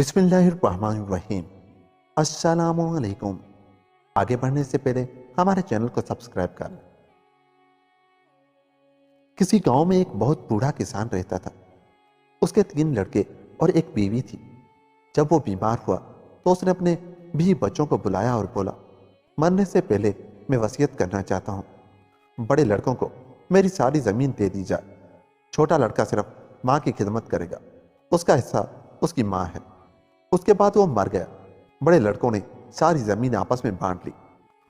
بسم اللہ الرحمن الرحیم۔ السلام علیکم۔ آگے بڑھنے سے پہلے ہمارے چینل کو سبسکرائب کر لیں۔ کسی گاؤں میں ایک بہت بوڑھا کسان رہتا تھا۔ اس کے 3 لڑکے اور ایک بیوی تھی۔ جب وہ بیمار ہوا تو اس نے اپنے بھی بچوں کو بلایا اور بولا، مرنے سے پہلے میں وصیت کرنا چاہتا ہوں، بڑے لڑکوں کو میری ساری زمین دے دی جائے، چھوٹا لڑکا صرف ماں کی خدمت کرے گا، اس کا حصہ اس کی ماں ہے۔ اس کے بعد وہ مر گیا۔ بڑے لڑکوں نے ساری زمین آپس میں بانٹ لی۔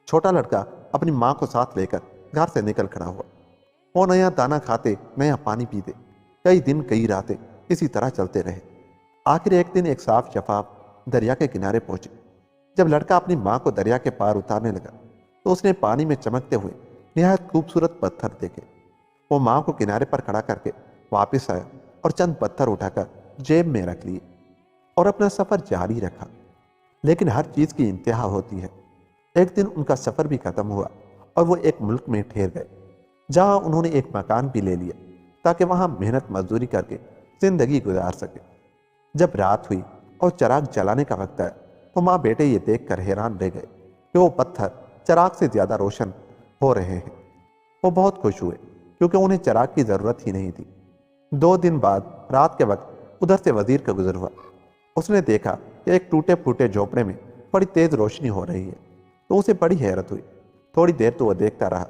چھوٹا لڑکا اپنی ماں کو ساتھ لے کر گھر سے نکل کھڑا ہوا۔ وہ نیا دانا کھاتے، نیا پانی پیتے، کئی دن کئی راتیں اسی طرح چلتے رہے۔ آخر ایک دن ایک صاف شفاف دریا کے کنارے پہنچے۔ جب لڑکا اپنی ماں کو دریا کے پار اتارنے لگا تو اس نے پانی میں چمکتے ہوئے نہایت خوبصورت پتھر دیکھے۔ وہ ماں کو کنارے پر کھڑا کر کے واپس آیا اور چند پتھر اٹھا کر جیب میں رکھ لیے اور اپنا سفر جاری رکھا۔ لیکن ہر چیز کی انتہا ہوتی ہے۔ ایک دن ان کا سفر بھی ختم ہوا اور وہ ایک ملک میں ٹھہر گئے، جہاں انہوں نے ایک مکان بھی لے لیا تاکہ وہاں محنت مزدوری کر کے زندگی گزار سکے۔ جب رات ہوئی اور چراغ جلانے کا وقت آیا تو ماں بیٹے یہ دیکھ کر حیران رہ گئے کہ وہ پتھر چراغ سے زیادہ روشن ہو رہے ہیں۔ وہ بہت خوش ہوئے کیونکہ انہیں چراغ کی ضرورت ہی نہیں تھی۔ 2 دن بعد رات کے وقت ادھر سے وزیر کا گزر ہوا۔ اس نے دیکھا کہ ایک ٹوٹے پھوٹے جھونپڑے میں بڑی تیز روشنی ہو رہی ہے تو اسے بڑی حیرت ہوئی۔ تھوڑی دیر تو وہ دیکھتا رہا،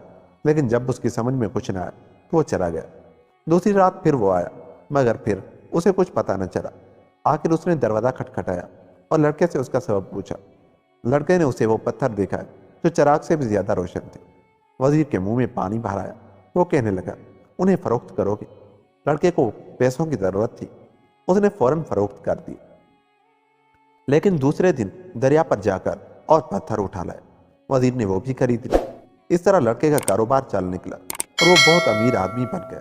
لیکن جب اس کی سمجھ میں کچھ نہ آیا تو وہ چلا گیا۔ دوسری رات پھر وہ آیا، مگر پھر اسے کچھ پتہ نہ چلا۔ آخر اس نے دروازہ کھٹکھٹایا اور لڑکے سے اس کا سبب پوچھا۔ لڑکے نے اسے وہ پتھر دکھائے جو چراغ سے بھی زیادہ روشن تھے۔ وزیر کے منہ میں پانی بھر آیا۔ وہ کہنے لگا، انہیں فروخت کرو گے؟ لڑکے کو پیسوں کی ضرورت تھی، اس نے فوراً فروخت کر دی۔ لیکن دوسرے دن دریا پر جا کر اور پتھر اٹھا لائے۔ وزیر نے وہ بھی خرید لی۔ اس طرح لڑکے کا کاروبار چل نکلا اور وہ بہت امیر آدمی بن گیا۔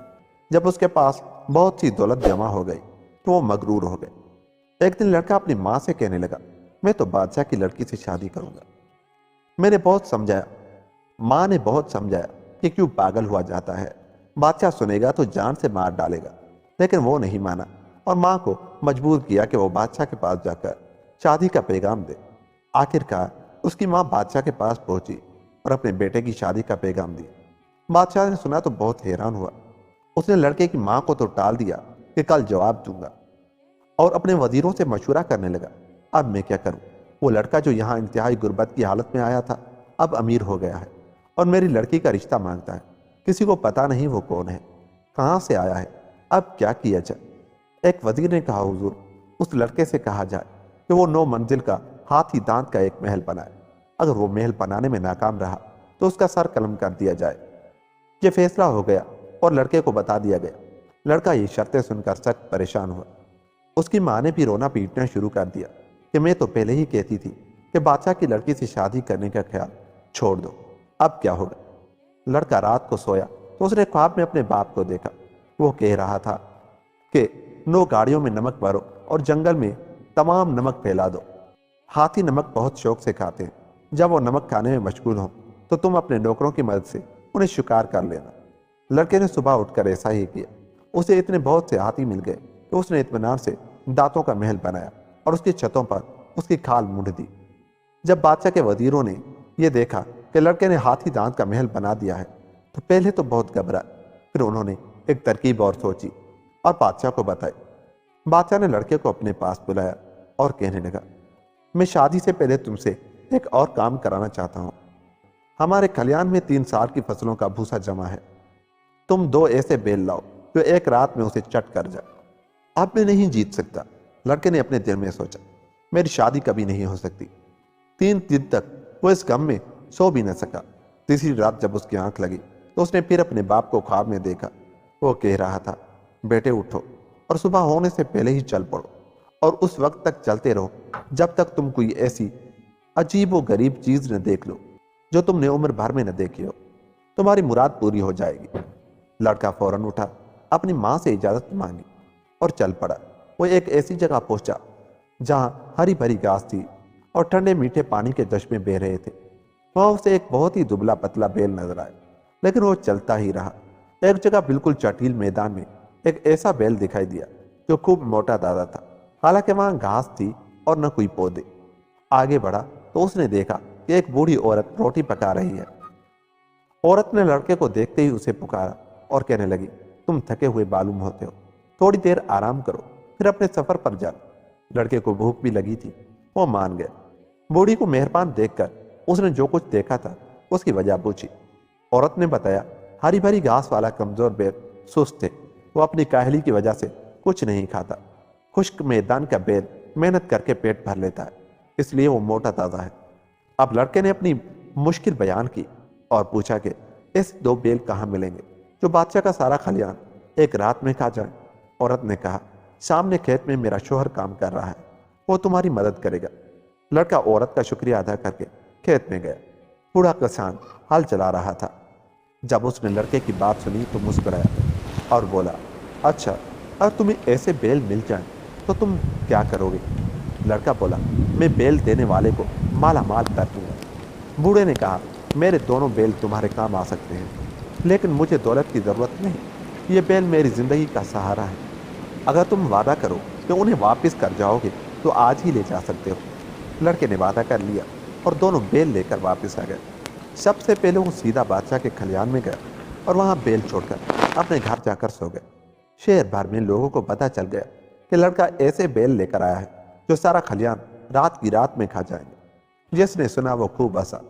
جب اس کے پاس بہت سی دولت جمع ہو گئی تو وہ مغرور ہو گئے۔ ایک دن لڑکا اپنی ماں سے کہنے لگا، میں تو بادشاہ کی لڑکی سے شادی کروں گا۔ میں نے بہت سمجھایا، ماں نے بہت سمجھایا کہ کیوں پاگل ہوا جاتا ہے، بادشاہ سنے گا تو جان سے مار ڈالے گا۔ لیکن وہ نہیں مانا اور ماں کو مجبور کیا کہ وہ بادشاہ کے پاس جا کر شادی کا پیغام دے۔ آخرکار اس کی ماں بادشاہ کے پاس پہنچی اور اپنے بیٹے کی شادی کا پیغام دیا۔ بادشاہ نے سنا تو بہت حیران ہوا۔ اس نے لڑکے کی ماں کو تو ٹال دیا کہ کل جواب دوں گا، اور اپنے وزیروں سے مشورہ کرنے لگا، اب میں کیا کروں؟ وہ لڑکا جو یہاں انتہائی غربت کی حالت میں آیا تھا اب امیر ہو گیا ہے اور میری لڑکی کا رشتہ مانگتا ہے۔ کسی کو پتہ نہیں وہ کون ہے، کہاں سے آیا ہے، اب کیا کیا جائے؟ ایک وزیر نے کہا، حضور، اس لڑکے سے کہا جائے کہ وہ 9 منزل کا ہاتھی دانت کا ایک محل بنائے۔ اگر وہ محل بنانے میں ناکام رہا تو اس کا سر قلم کر دیا جائے۔ یہ فیصلہ ہو گیا اور لڑکے کو بتا دیا گیا۔ لڑکا یہ شرطیں سن کر سخت پریشان ہوا۔ اس کی ماں نے بھی رونا پیٹنا شروع کر دیا کہ میں تو پہلے ہی کہتی تھی کہ بادشاہ کی لڑکی سے شادی کرنے کا خیال چھوڑ دو، اب کیا ہوگا؟ لڑکا رات کو سویا تو اس نے خواب میں اپنے باپ کو دیکھا۔ وہ کہہ رہا تھا کہ 9 گاڑیوں میں نمک بھرو اور جنگل میں تمام نمک پھیلا دو۔ ہاتھی نمک بہت شوق سے کھاتے ہیں، جب وہ نمک کھانے میں مشغول ہوں تو تم اپنے نوکروں کی مدد سے انہیں شکار کر لینا۔ لڑکے نے صبح اٹھ کر ایسا ہی کیا۔ اسے اتنے بہت سے ہاتھی مل گئے کہ اس نے اطمینان سے دانتوں کا محل بنایا اور اس کی چھتوں پر اس کی کھال مونڈ دی۔ جب بادشاہ کے وزیروں نے یہ دیکھا کہ لڑکے نے ہاتھی دانت کا محل بنا دیا ہے تو پہلے تو بہت گھبرائے، پھر انہوں نے ایک ترکیب اور سوچی اور بادشاہ کو بتائی۔ بادشاہ نے لڑکے کو اپنے پاس بلایا اور کہنے لگا، میں شادی سے پہلے تم سے ایک اور کام کرانا چاہتا ہوں۔ ہمارے کھلیان میں 3 سال کی فصلوں کا بھوسا جمع ہے۔ تم 2 ایسے بیل لاؤ جو ایک رات میں اسے چٹ کر جائے۔ اب میں نہیں جیت سکتا، لڑکے نے اپنے دل میں سوچا، میری شادی کبھی نہیں ہو سکتی۔ 3 دن تک وہ اس غم میں سو بھی نہ سکا۔ تیسری رات جب اس کی آنکھ لگی تو اس نے پھر اپنے باپ کو خواب میں دیکھا۔ وہ کہہ رہا تھا، بیٹے اٹھو اور صبح ہونے سے پہلے ہی چل پڑو، اور اس وقت تک چلتے رہو جب تک تم کوئی ایسی عجیب و غریب چیز نہ دیکھ لو جو تم نے عمر بھر میں نہ دیکھی ہو۔ تمہاری مراد پوری ہو جائے گی۔ لڑکا فوراً اٹھا، اپنی ماں سے اجازت مانگی اور چل پڑا۔ وہ ایک ایسی جگہ پہنچا جہاں ہری بھری گھاس تھی اور ٹھنڈے میٹھے پانی کے چشمے بہہ رہے تھے۔ وہاں اسے ایک بہت ہی دبلا پتلا بیل نظر آیا، لیکن وہ چلتا ہی رہا۔ ایک جگہ بالکل چٹیل میدان میں ایک ایسا بیل دکھائی دیا جو خوب موٹا تازہ تھا۔ حالانکہ وہاں گھاس تھی और न कोई पौधे। आगे बढ़ा तो उसने देखा कि एक बूढ़ी औरत रोटी पका रही है। औरत ने लड़के को देखते ही उसे पुकारा और कहने लगी, तुम थके हुए मालूम होते हो, थोड़ी देर आराम करो, फिर अपने सफर पर जाओ। लड़के को भूख भी लगी थी, वो मान गया। बूढ़ी को मेहरबान देखकर उसने जो कुछ देखा था उसकी वजह पूछी। औरत ने बताया, हरी भरी घास वाला कमजोर बैल सुस्त थे, वो अपनी काहली की वजह से कुछ नहीं खाता। खुश्क मैदान का बैल मेहनत करके पेट भर लेता है, इसलिए वो मोटा ताजा है। अब लड़के ने अपनी मुश्किल बयान की और पूछा कि इस दो बैल कहाँ मिलेंगे जो बादशाह का सारा खलियान एक रात में खा जाए। औरत ने कहा, सामने खेत में मेरा शोहर काम कर रहा है, वो तुम्हारी मदद करेगा। लड़का औरत का शुक्रिया अदा करके खेत में गया। बूढ़ा किसान हल चला रहा था। जब उसने लड़के की बात सुनी तो मुस्कुराया और बोला, अच्छा, अगर तुम्हें ऐसे बैल मिल जाएं तो तुम क्या करोगे? लड़का बोला, मैं बैल देने वाले को माला माल कर दूंगा। बूढ़े ने कहा, मेरे दोनों बैल तुम्हारे काम आ सकते हैं, लेकिन मुझे दौलत की ज़रूरत नहीं, ये बैल मेरी ज़िंदगी का सहारा है। अगर तुम वादा करो कि उन्हें वापस कर जाओगे तो आज ही ले जा सकते हो। लड़के ने वादा कर लिया और दोनों बैल लेकर वापस आ गए। सबसे पहले वो सीधा बादशाह के खलियान में गया और वहाँ बैल छोड़कर अपने घर जाकर सो गए। शहर भर में लोगों को पता चल गया कि लड़का ऐसे बैल लेकर आया है जो सारा खलियान रात की रात में खा जाएंगे। जिसने सुना वो खूब हंसा।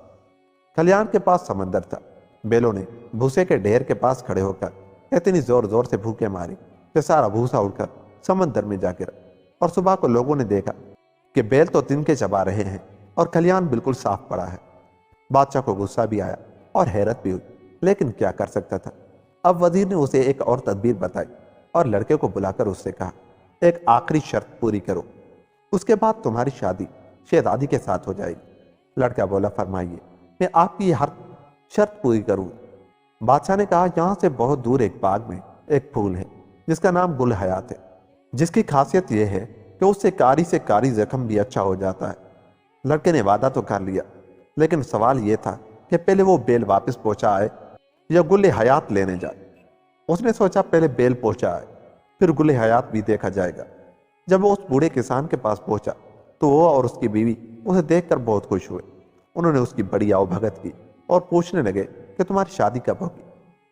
खलियान के पास समंदर था। बैलों ने भूसे के ढेर के पास खड़े होकर इतनी जोर जोर से भूखे मारी कि सारा भूसा उड़कर समंदर में जा गिरा। और सुबह को लोगों ने देखा कि बैल तो तिनके चबा रहे हैं और खलियान बिल्कुल साफ पड़ा है। बादशाह को गुस्सा भी आया और हैरत भी हुई, लेकिन क्या कर सकता था। अब वजीर ने उसे एक और तदबीर बताई और लड़के को बुलाकर उससे कहा, एक आखिरी शर्त पूरी करो, उसके बाद तुम्हारी शादी शहजादी के साथ हो जाएगी। लड़का बोला, फरमाइए, मैं आपकी हर शर्त पूरी करूंगा। बादशाह ने कहा, यहाँ से बहुत दूर एक बाग में एक फूल है जिसका नाम गुल हयात है, जिसकी खासियत यह है कि उससे कारी जख्म भी अच्छा हो जाता है। लड़के ने वादा तो कर लिया, लेकिन सवाल यह था कि पहले वो बैल वापस पहुंचा आए या गुल हयात लेने जाए। उसने सोचा पहले बैल पहुंचा आए, फिर गुल हयात भी देखा जाएगा। जब वो उस बूढ़े किसान के पास पहुंचा तो वो और उसकी बीवी उसे देखकर बहुत खुश हुए। उन्होंने उसकी बड़ी आवभगत की और पूछने लगे कि तुम्हारी शादी कब होगी।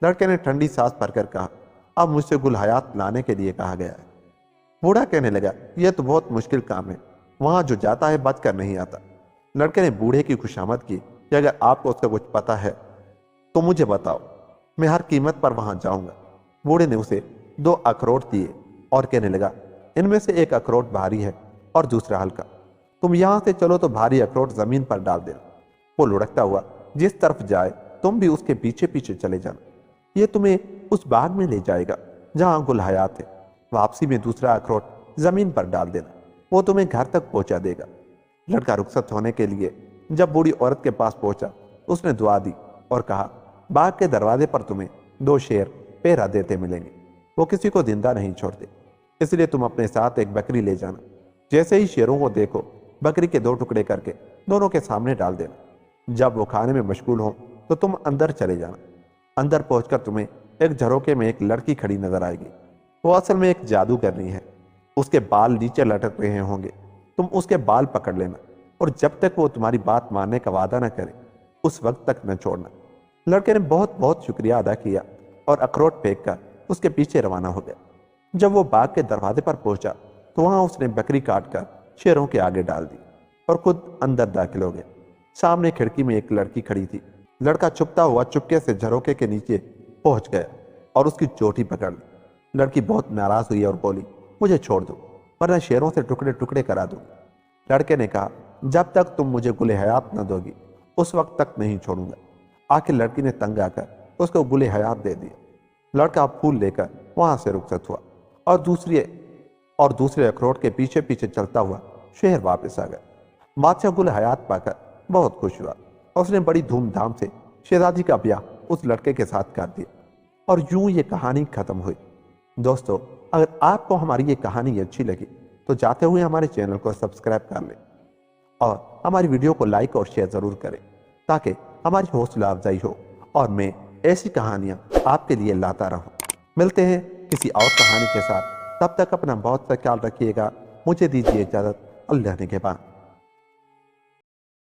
लड़के ने ठंडी सांस भरकर कहा, अब मुझसे गुल हयात लाने के लिए कहा गया है। बूढ़ा कहने लगा, यह तो बहुत मुश्किल काम है, वहां जो जाता है बच कर नहीं आता। लड़के ने बूढ़े की खुशामद की कि अगर आपको उसका कुछ पता है तो मुझे बताओ, मैं हर कीमत पर वहां जाऊंगा। बूढ़े ने उसे 2 अखरोट दिए और कहने लगा, इनमें से एक अखरोट भारी है और दूसरा हल्का, तुम यहां से चलो तो भारी अखरोट जमीन पर डाल देना। वो लुढ़कता हुआ जिस तरफ जाए तुम भी उसके पीछे पीछे चले जाना, ये तुम्हें उस बाग में ले जाएगा जहां गुल हयात है। वापसी में दूसरा अखरोट जमीन पर डाल देना, वो तुम्हें घर तक पहुंचा देगा। लड़का रुखसत होने के लिए जब बूढ़ी औरत के पास पहुंचा, उसने दुआ दी और कहा, बाग के दरवाजे पर तुम्हें 2 शेर पहरा देते मिलेंगे, वो किसी को जिंदा नहीं छोड़ते, इसलिए तुम अपने साथ एक बकरी ले जाना। जैसे ही शेरों को देखो, बकरी के 2 टुकड़े करके दोनों के सामने डाल देना। जब वो खाने में मशगूल हो तो तुम अंदर चले जाना। अंदर पहुंचकर तुम्हें एक झरोके में एक लड़की खड़ी नजर आएगी। वो असल में एक जादूगरनी है। उसके बाल नीचे लटक रहे होंगे, तुम उसके बाल पकड़ लेना और जब तक वो तुम्हारी बात मानने का वादा न करे उस वक्त तक न छोड़ना। लड़के ने बहुत बहुत शुक्रिया अदा किया और अखरोट फेंक कर उसके पीछे रवाना हो गया। जब वो बाग के दरवाजे पर पहुंचा तो वहां उसने बकरी काट कर शेरों के आगे डाल दी और खुद अंदर दाखिल हो गया। सामने खिड़की में एक लड़की खड़ी थी। लड़का छुपता हुआ चुपके से झरोके के नीचे पहुंच गया और उसकी चोटी पकड़ ली। लड़की बहुत नाराज हुई और बोली, मुझे छोड़ दो वरना शेरों से टुकड़े टुकड़े करा दूं। लड़के ने कहा, जब तक तुम मुझे गुल हयात न दोगी उस वक्त तक नहीं छोड़ूंगा। आखिर लड़की ने तंग आकर उसको गुल हयात दे दिया। लड़का फूल लेकर वहां से रुखसत हुआ और दूसरे अखरोट के पीछे पीछे चलता हुआ शहर वापस आ गया। बादशाह गुल हयात पाकर बहुत खुश हुआ और उसने बड़ी धूमधाम से शहजादी का ब्याह उस लड़के के साथ कर दिया और यूं ये कहानी खत्म हुई। दोस्तों, अगर आपको हमारी ये कहानी अच्छी लगी तो जाते हुए हमारे चैनल को सब्सक्राइब कर लें और हमारी वीडियो को लाइक और शेयर जरूर करें ताकि हमारी हौसला अफजाई हो और मैं ऐसी कहानियां आपके लिए लाता रहूं। मिलते हैं किसी और कहानी के साथ, तब तक अपना बहुत सा ख्याल रखिएगा। मुझे दीजिए इजाजत। اللہ نگہبان۔